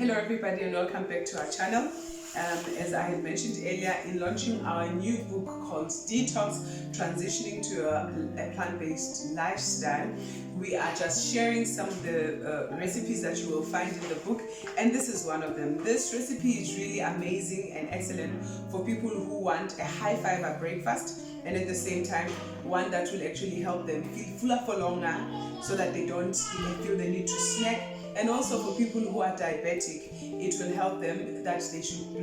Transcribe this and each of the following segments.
Hello everybody and welcome back to our channel. As I had mentioned earlier, in launching our new book called Detox, Transitioning to a Plant-Based Lifestyle, we are just sharing some of the recipes that you will find in the book, and this is one of them. This recipe is really amazing and excellent for people who want a high fiber breakfast and at the same time one that will actually help them feel fuller for longer so that they don't feel the need to snack. And also for people who are diabetic, it will help them that they should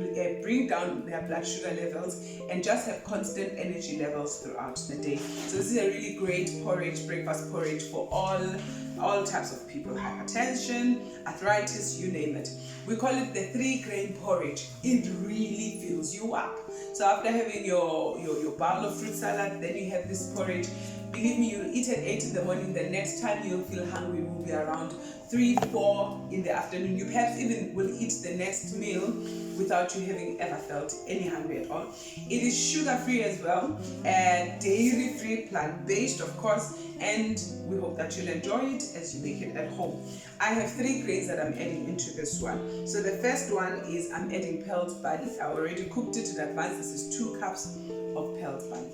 bring down their blood sugar levels and just have constant energy levels throughout the day. So this is a really great porridge, breakfast porridge for all types of people: hypertension, arthritis, you name it. We call it the 3-grain porridge. It really fills you up. So after having your bowl of fruit salad, then you have this porridge. Believe me, you'll eat at 8 in the morning. The next time you'll feel hungry will be around 3, 4 in the afternoon. You perhaps even will eat the next meal without you having ever felt any hungry at all. It is sugar-free as well, and dairy-free, plant-based of course, and we hope that you'll enjoy it as you make it at home. I have 3 grains that I'm adding into this one. So the first one is I'm adding pearl barley. I already cooked it in advance. This is 2 cups of pearl barley.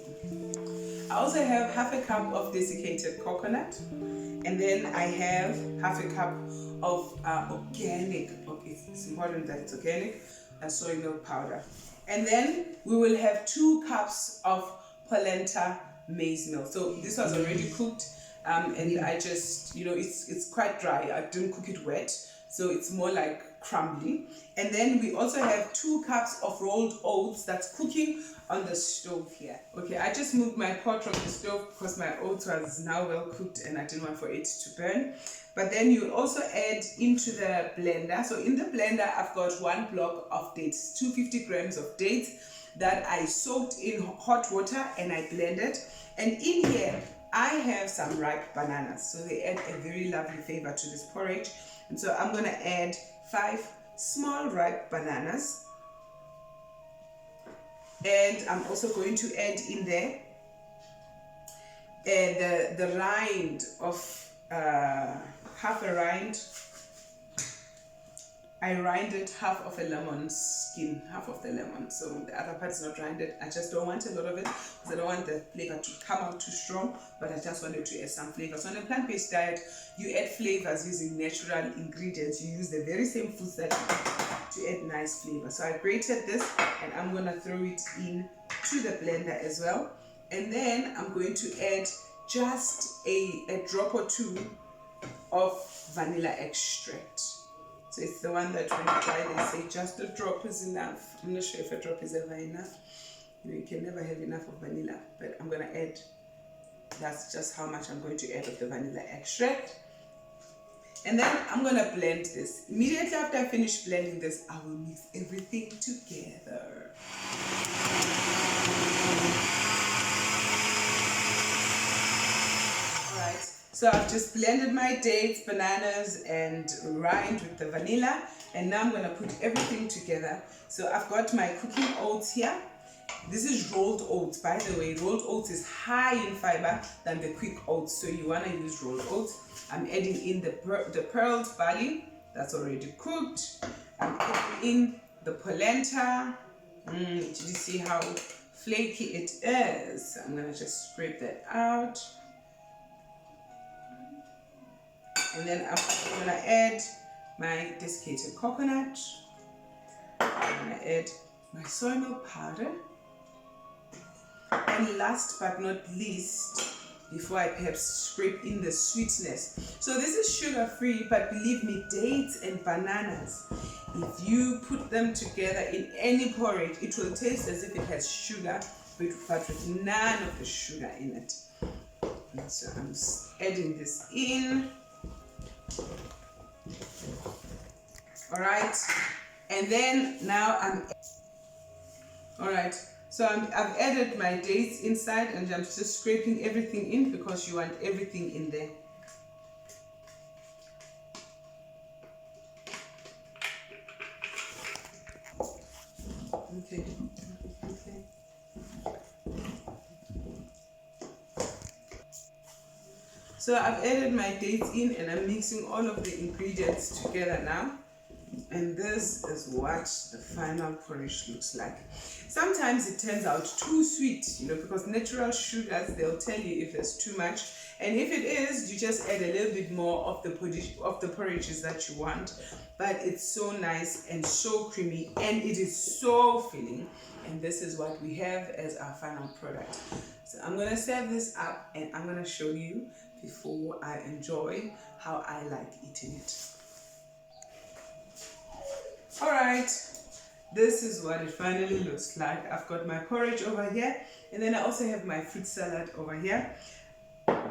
I also have half a cup of desiccated coconut, and then I have half a cup of organic, it's important that it's organic, soy milk powder. And then we will have 2 cups of polenta maize meal. So this was already cooked, and I just, it's quite dry. I didn't cook it wet, so it's more like crumbly. And then we also have 2 cups of rolled oats that's cooking on the stove here. Okay, I just moved my pot from the stove because my oats was now well cooked and I didn't want for it to burn. But then you also add into the blender. So in the blender, I've got 1 block of dates, 250 grams of dates that I soaked in hot water and I blended. And in here, I have some ripe bananas. So they add a very lovely flavor to this porridge. And so I'm gonna add 5 small ripe bananas. And I'm also going to add in there the rind of half a rind. I rinded half of a lemon skin, half of the lemon. So the other part is not rinded. I just don't want a lot of it because I don't want the flavor to come out too strong, but I just wanted to add some flavor. So on a plant-based diet, you add flavors using natural ingredients. You use the very same foods that to add nice flavor. So I grated this and I'm gonna throw it in to the blender as well. And then I'm going to add just a drop or 2 of vanilla extract. So it's the one that when you buy, they say just a drop is enough. I'm not sure if a drop is ever enough. You can never have enough of vanilla, but I'm gonna add, that's just how much I'm going to add of the vanilla extract. And then I'm gonna blend this. Immediately after I finish blending this, I will mix everything together. Alright, so I've just blended my dates, bananas, and rind with the vanilla, and now I'm gonna put everything together. So I've got my cooking oats here. This is rolled oats, by the way. Rolled oats is high in fiber than the quick oats, so you want to use rolled oats. I'm adding in the pearled barley that's already cooked. I'm adding in the polenta. Did you see how flaky it is? I'm gonna just scrape that out, and then I'm gonna add my desiccated coconut. I'm gonna add my soy milk powder. And last but not least, before I perhaps scrape in the sweetness. So this is sugar-free, but believe me, dates and bananas, if you put them together in any porridge, it will taste as if it has sugar, but with none of the sugar in it. And so I'm adding this in. All right, and then now so I've added my dates inside, and I'm just scraping everything in because you want everything in there. Okay. So I've added my dates in and I'm mixing all of the ingredients together now. And this is what the final porridge looks like. Sometimes it turns out too sweet, because natural sugars, they'll tell you if there's too much. And if it is, you just add a little bit more of the porridges that you want. But it's so nice and so creamy, and it is so filling. And this is what we have as our final product. So I'm going to serve this up, and I'm going to show you before I enjoy how I like eating it. Alright, this is what it finally looks like. I've got my porridge over here, and then I also have my fruit salad over here.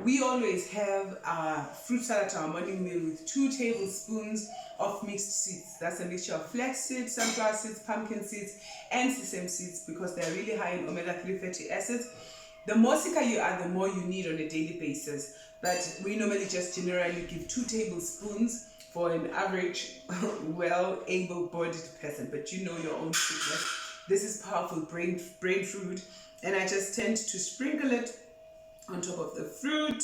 We always have our fruit salad, our morning meal, with 2 tablespoons of mixed seeds. That's a mixture of flax seeds, sunflower seeds, pumpkin seeds, and sesame seeds, because they're really high in omega-3 fatty acids. The more sicker you are, the more you need on a daily basis. But we normally just generally give 2 tablespoons for an average, well, able-bodied person. But you know your own sickness. This is powerful brain food, and I just tend to sprinkle it on top of the fruit,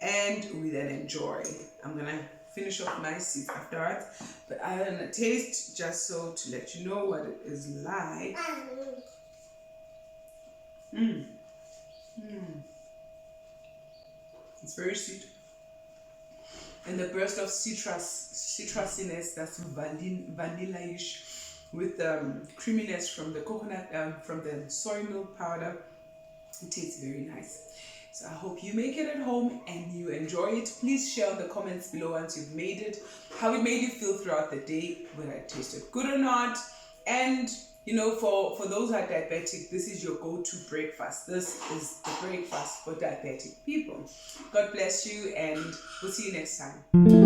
and we then enjoy. I'm gonna finish off my seeds afterwards, but I'm gonna taste just so to let you know what it is like. It's very sweet, and the burst of citrusiness, that's vanilla-ish, with creaminess from the coconut, from the soy milk powder. It tastes very nice. So I hope you make it at home and you enjoy it. Please share in the comments below once you've made it, how it made you feel throughout the day, whether it tasted good or not. And for those who are diabetic, this is your go-to breakfast. This is the breakfast for diabetic people. God bless you, and we'll see you next time.